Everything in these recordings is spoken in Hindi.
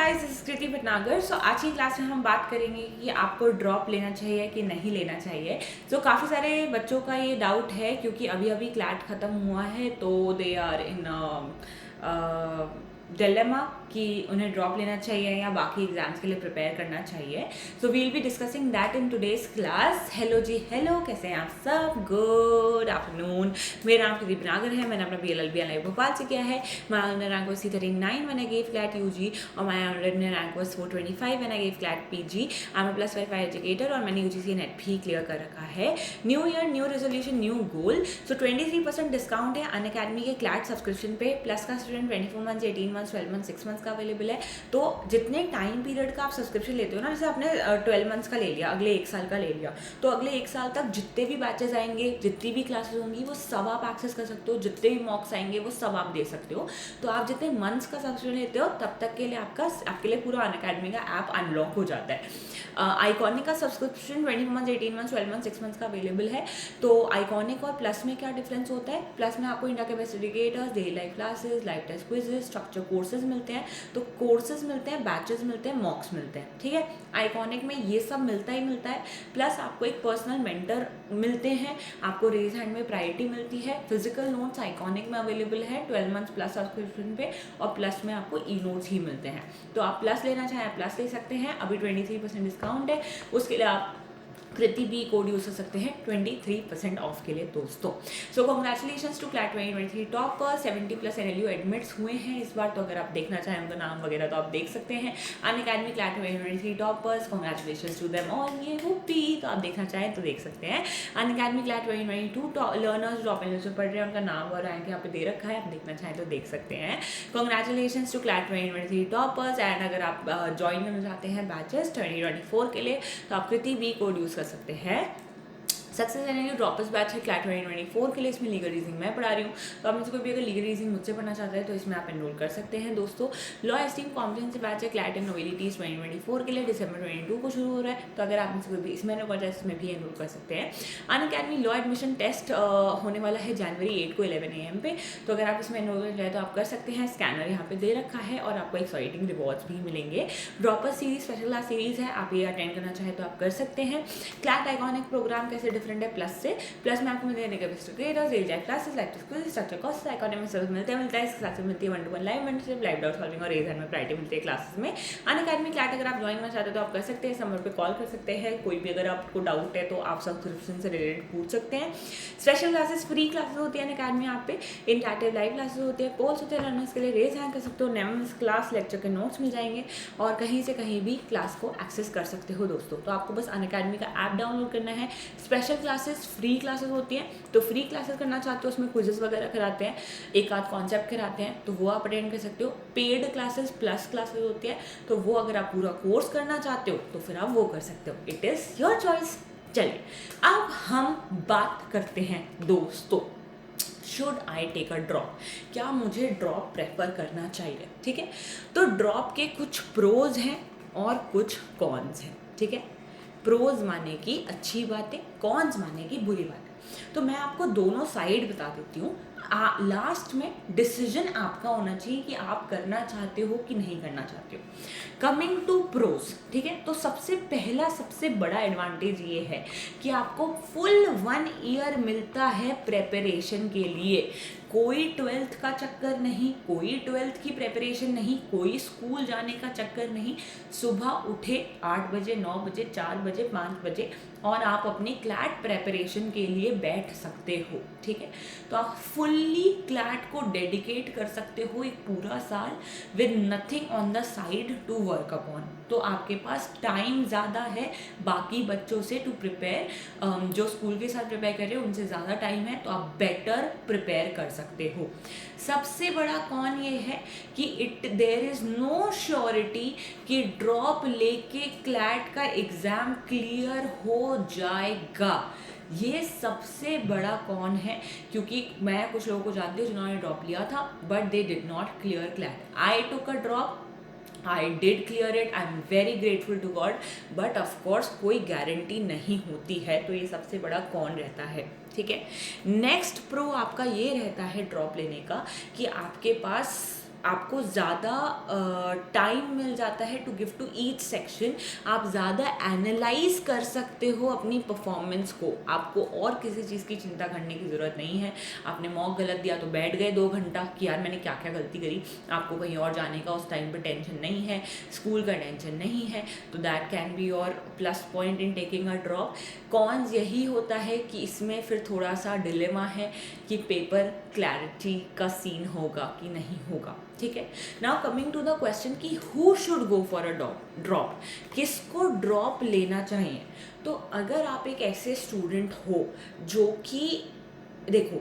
गाइस, दिस इज कृति भटनागर। सो आज की क्लास में हम बात करेंगे कि आपको ड्रॉप लेना चाहिए कि नहीं लेना चाहिए। सो काफ़ी सारे बच्चों का ये डाउट है क्योंकि अभी अभी क्लैट ख़त्म हुआ है, तो दे आर इन डिलेमा कि उन्हें ड्रॉप लेना चाहिए या बाकी एग्जाम्स के लिए प्रिपेयर करना चाहिए। So we'll be discussing that in today's class. Hello जी, हेलो, कैसे हैं आप सब? Good afternoon. मेरा नाम कृति भटनागर है। मैंने अपना BLLB भोपाल से किया है। My honour rank was C39 when I gave CLAT UG और my honour rank was 425 when I gave CLAT PG। I'm a +5 educator और मैंने UGC नेट भी क्लियर कर रखा है। New year, new resolution, new goal. So 23% discount है अनअकैडमी के क्लैट सब्सक्रिप्शन पे। प्लस का student 24 months, 18 months, 12 months, 6 months का अवेलेबल है। तो जितने टाइम पीरियड का आप सब्सक्रिप्शन लेते हो ना, जैसे आपने 12 मंथ्स का ले लिया, अगले 1 साल का ले लिया, तो अगले 1 साल तक जितने भी बैचेस आएंगे, जितनी भी क्लासेस होंगी, वो सब आप एक्सेस कर सकते हो। जितने भी मॉक्स आएंगे वो सब आप दे सकते हो। तो आप जितने मंथ्स का सब्सक्रिप्शन लेते हो तब तक के लिए आपके लिए पूरा अनअकैडमी का ऐप अनलॉक हो जाता है। आइकॉनिक का subscription 20 months, 18 months, 12 months, 6 months का अवेलेबल है। तो आइकॉनिक और प्लस में क्या डिफरेंस होता है? प्लस में आपको इंडिया के best educators, daily live classes, live test quizzes, structure courses मिलते हैं। तो कोर्सेज मिलते हैं, बैचेस मिलते हैं, मॉक्स मिलते हैं, ठीक है। आइकॉनिक में ये सब मिलता ही मिलता है। प्लस आपको एक पर्सनल मेंटर मिलते हैं, आपको रेज हैंड में प्रायोरिटी मिलती है। फिजिकल नोट्स आइकॉनिक में अवेलेबल है 12 मंथ्स प्लस सब्सक्रिप्शन पे, और प्लस में आपको ई नोट्स ही मिलते हैं। तो आप प्लस लेना चाहें प्लस ले सकते हैं। अभी 23% डिस्काउंट है, उसके लिए आप कृति बी कोड यूज कर सकते हैं 23% ऑफ के लिए दोस्तों। So congratulations to CLAT 2023 topper. 70+ NLU admits हुए हैं इस बार, तो अगर आप देखना चाहें उनका नाम वगैरह तो आप देख सकते हैं। Unacademy CLAT 2023 toppers, congratulations to them all. ये वो पी तो आप देखना चाहें तो देख सकते हैं। Unacademy CLAT 2022 learners drop in जो पढ़ रहे हैं उनका नाम और रैंक यहाँ पे दे रखा है, आप देखना चाहें तो देख सकते हैं। Congratulations to CLAT 2023 toppers. And अगर आप ज्वाइन करना चाहते हैं बैचेस 2024 के लिए, तो आप कृति बी कोड यूज कर सकते हैं। सक्सेस NLU ड्रॉपर्स बैच है क्लैट 2024 के लिए। इसमें लीगल रीजनिंग मैं पढ़ा रही हूँ, तो आप मुझसे कोई भी अगर लीगल रीजनिंग मुझसे पढ़ना चाहता है तो इसमें आप एनरोल कर सकते हैं दोस्तों। लॉ एस्टीम कॉम्पिटेंसी बैच है क्लैट एंड नोवेलिटीज 2024 के लिए। दिसंबर 22 को शुरू हो रहा है, तो अगर आप मुझसे कोई भी इसमें एनरोल करना है इसमें भी एनरोल कर सकते हैं। अनअकैडमी लॉ एडमिशन टेस्ट होने वाला है जनवरी 8 को 11 AM पे, तो अगर आप इसमें एनरोल करना चाहें तो आप कर सकते हैं। स्कैनर यहाँ पे दे रखा है और आपको एक्साइटिंग रिवॉर्ड्स भी मिलेंगे। Droppers series special class series है, आप ये अटेंड करना चाहें तो आप कर सकते हैं। क्लैट आइकॉनिक प्रोग्राम कैसे डिफरेंट है प्लस से? प्लस में आपको मिलेंगे classes, live test, structure courses, iconic service मिलता है। इस क्लास में मिलती है 1-to-1 live mentorship, live doubt solving और रेज हैंड में प्रायोरिटी मिलती है क्लासेस में। अनअकैडमी क्लैट अगर आप ज्वाइन करना चाहते हैं तो आप कर सकते हैं। नंबर पे कॉल कर सकते हैं। कोई भी अगर आपको डाउट है तो आप सब्सक्रिप्शन से रिलेटेड पूछ सकते हैं। स्पेशल क्लासेस, फ्री क्लासेस होती है अनअकैडमी यहाँ पे। इंटरैक्टिव लाइव क्लासेस होते हैं, पोल्स होते हैं लर्नर्स के लिए, रेज हैंड कर सकते हो, नेम्स क्लास लेक्चर के नोट्स मिल जाएंगे और कहीं से कहीं भी क्लास को एक्सेस कर सकते हो दोस्तों। तो आपको बस अनअकैडमी का ऐप डाउनलोड करना है। स्पेशल क्लासेस फ्री क्लासेस होती हैं, तो फ्री क्लासेस करना चाहते हो उसमें क्विजेस वगैरह कराते हैं, एक आध कॉन्सेप्ट कराते हैं, तो वो आप अटेंड कर सकते हो। पेड क्लासेस प्लस क्लासेस होती है, तो वो अगर आप पूरा कोर्स करना चाहते हो तो फिर आप वो कर सकते हो। It is your choice. चलिए अब हम बात करते हैं दोस्तों, should I take a drop? क्या मुझे ड्रॉप प्रेफर करना चाहिए? ठीक है, तो ड्रॉप के कुछ प्रोज हैं और कुछ कॉन्स हैं, ठीक है। प्रोज माने की अच्छी बातें, कॉन्स माने की बुरी बातें। तो मैं आपको दोनों साइड बता देती हूँ। लास्ट में डिसीजन आपका होना चाहिए कि आप करना चाहते हो कि नहीं करना चाहते हो। कमिंग टू प्रोज, ठीक है, तो सबसे पहला सबसे बड़ा एडवांटेज ये है कि आपको फुल 1 ईयर मिलता है प्रेपरेशन के लिए। कोई 12th का चक्कर नहीं, कोई 12th की प्रेपरेशन नहीं, कोई स्कूल जाने का चक्कर नहीं। सुबह उठे 8 बजे, 9 बजे, 4 बजे, 5 बजे और आप अपनी क्लैट प्रेपरेशन के लिए बैठ सकते हो, ठीक है। तो आप फुल्ली क्लैट को डेडिकेट कर सकते हो एक पूरा साल with nothing on the side to work upon. तो आपके पास टाइम ज़्यादा है बाकी बच्चों से टू प्रिपेयर। जो स्कूल के साथ प्रिपेयर कर रहे हो उनसे ज़्यादा टाइम है, तो आप बेटर प्रिपेयर कर सकते हो। सबसे बड़ा कौन ये है कि देयर इज़ नो श्योरिटी कि ड्रॉप लेके क्लैट का एग्ज़ाम क्लियर हो जाएगा। ये सबसे बड़ा कौन है, क्योंकि मैं कुछ लोगों को जानती हूँ जिन्होंने ड्रॉप लिया था but they did not clear CLAT. I took a drop, I did clear it, I am very grateful to God, but of course कोई गारंटी नहीं होती है, तो ये सबसे बड़ा कौन रहता है, ठीक है। नेक्स्ट प्रो आपका ये रहता है ड्रॉप लेने का कि आपके पास आपको ज़्यादा टाइम मिल जाता है to give to each section, आप ज़्यादा एनालाइज कर सकते हो अपनी परफॉर्मेंस को, आपको और किसी चीज़ की चिंता करने की ज़रूरत नहीं है। आपने मॉक गलत दिया तो बैठ गए 2 घंटा कि यार मैंने क्या क्या गलती करी, आपको कहीं और जाने का उस टाइम पे टेंशन नहीं है, स्कूल का टेंशन नहीं है, तो that can be your plus point in taking a drop. Cons यही होता है कि इसमें फिर थोड़ा सा डिलेमा है कि पेपर क्लैरिटी का सीन होगा कि नहीं होगा, ठीक है। Now coming to the question कि who should go for a drop, किसको ड्रॉप लेना चाहिए। तो अगर आप एक ऐसे स्टूडेंट हो जो कि, देखो,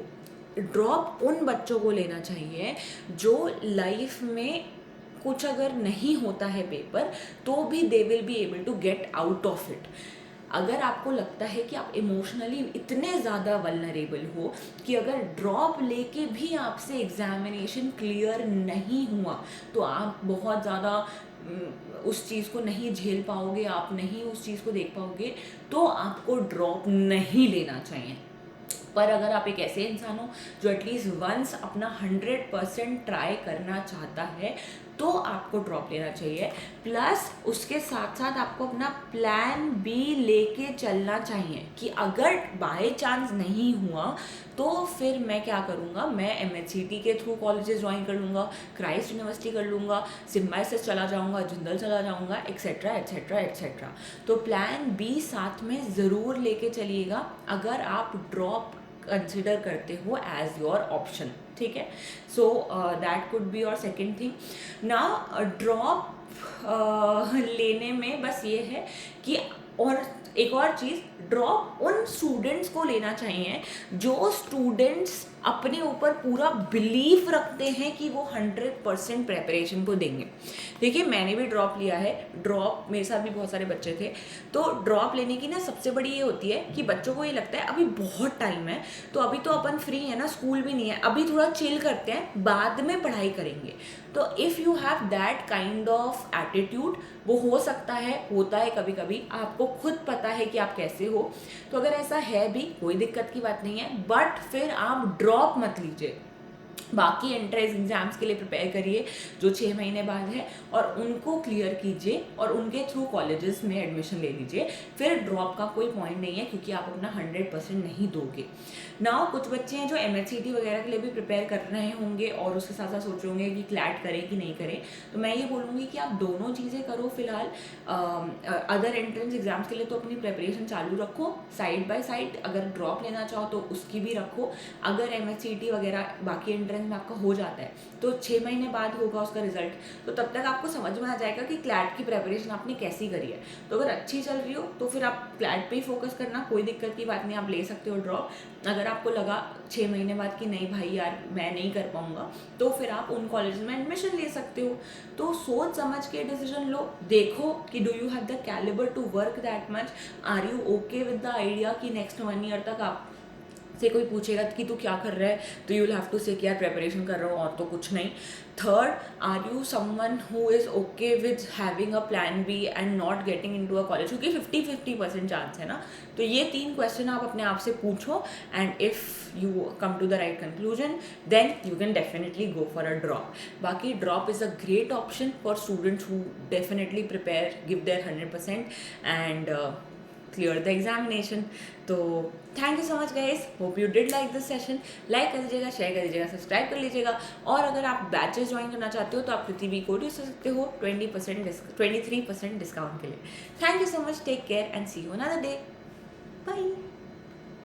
ड्रॉप उन बच्चों को लेना चाहिए जो लाइफ में कुछ अगर नहीं होता है पेपर तो भी they will be able to get out of it. अगर आपको लगता है कि आप इमोशनली इतने ज़्यादा वल्नरेबल हो कि अगर ड्रॉप लेके भी आपसे एग्जामिनेशन क्लियर नहीं हुआ तो आप बहुत ज़्यादा उस चीज़ को नहीं झेल पाओगे, आप नहीं उस चीज़ को देख पाओगे, तो आपको ड्रॉप नहीं लेना चाहिए। पर अगर आप एक ऐसे इंसान हो जो एटलीस्ट वंस अपना 100% ट्राई करना चाहता है तो आपको ड्रॉप लेना चाहिए। प्लस उसके साथ साथ आपको अपना प्लान बी लेके चलना चाहिए कि अगर बाय चांस नहीं हुआ तो फिर मैं क्या करूँगा, मैं MHCT के थ्रू कॉलेजेस ज्वाइन कर लूँगा, क्राइस्ट यूनिवर्सिटी कर लूँगा, सिम्बाइसिस चला जाऊँगा, जिंदल चला जाऊँगा, एक्सेट्रा एक्सेट्रा एक्सेट्रा। तो प्लान बी साथ में ज़रूर लेके चलिएगा अगर आप ड्रॉप कंसिडर करते हो एज योर ऑप्शन, ठीक है। So that could be your second thing. Now drop लेने में बस ये है कि, और एक और चीज़, ड्रॉप उन स्टूडेंट्स को लेना चाहिए जो स्टूडेंट्स अपने ऊपर पूरा बिलीफ रखते हैं कि वो 100% प्रेपरेशन को देंगे। देखिए मैंने भी ड्रॉप लिया है, ड्रॉप मेरे साथ भी बहुत सारे बच्चे थे। तो ड्रॉप लेने की ना सबसे बड़ी ये होती है कि बच्चों को ये लगता है अभी बहुत टाइम है, तो अभी तो अपन फ्री है ना, स्कूल भी नहीं है, अभी थोड़ा चिल करते हैं, बाद में पढ़ाई करेंगे। तो if you have that kind of attitude, वो हो सकता है, होता है कभी कभी, आपको खुद पता है कि आप कैसे हो, तो अगर ऐसा है भी कोई दिक्कत की बात नहीं है, बट फिर आप ड्रॉप मत लीजिए। बाकी एंट्रेंस एग्जाम्स के लिए प्रिपेयर करिए जो 6 महीने बाद है, और उनको क्लियर कीजिए और उनके थ्रू कॉलेजेस में एडमिशन ले लीजिए। फिर ड्रॉप का कोई पॉइंट नहीं है क्योंकि आप अपना 100% नहीं दोगे। नाउ कुछ बच्चे हैं जो MHCT वगैरह के लिए भी प्रिपेयर कर रहे होंगे और उसके साथ साथ सोच रहे होंगे कि क्लैट करें कि नहीं करें, तो मैं ये बोलूँगी कि आप दोनों चीज़ें करो फिलहाल। अदर एंट्रेंस एग्जाम्स के लिए तो अपनी प्रिपरेशन चालू रखो, साइड बाय साइड अगर ड्रॉप लेना चाहो तो उसकी भी रखो। अगर MHCT वगैरह बाकी एंट्रेंस में आपका हो जाता है तो 6 महीने बाद होगा उसका रिजल्ट, तो तब तक आपको समझ में आ जाएगा कि क्लैट की प्रिपरेशन आपने कैसी करी है। तो अगर अच्छी चल रही हो तो फिर आप क्लैट पे ही फोकस करना, कोई दिक्कत की बात नहीं, आप ले सकते हो ड्रॉप। अगर आपको लगा 6 महीने बाद कि नहीं भाई यार मैं नहीं कर पाऊंगा, तो फिर आप उन कॉलेज में एडमिशन ले सकते हो। तो सोच समझ के डिसीजन लो, देखो कि do you have the calibre to work that much, are you okay with the idea कि नेक्स्ट 1 ईयर तक आप से कोई पूछेगा कि तू क्या कर रहा है, तो यू विल हैव टू से कि यार प्रेपरेशन कर रहा हूँ और तो कुछ नहीं। Third, are you someone who is okay with having a plan B and not getting into a college, क्योंकि 50-50% चांस है ना। तो ये 3 क्वेश्चन आप अपने आप से पूछो, and if you come to the right conclusion then you can definitely go for a drop. बाकी drop is a great option for students who definitely prepare, give their 100% and clear the examination. तो thank you so much guys, hope you did like this session. Like कर दीजिएगा, शेयर कर दीजिएगा, सब्सक्राइब कर लीजिएगा, और अगर आप बैचेस ज्वाइन करना चाहते हो तो आप पृथ्वी कोड यूज कर सकते हो 23% डिस्काउंट के लिए। Thank you so much, take care and see you another day, bye.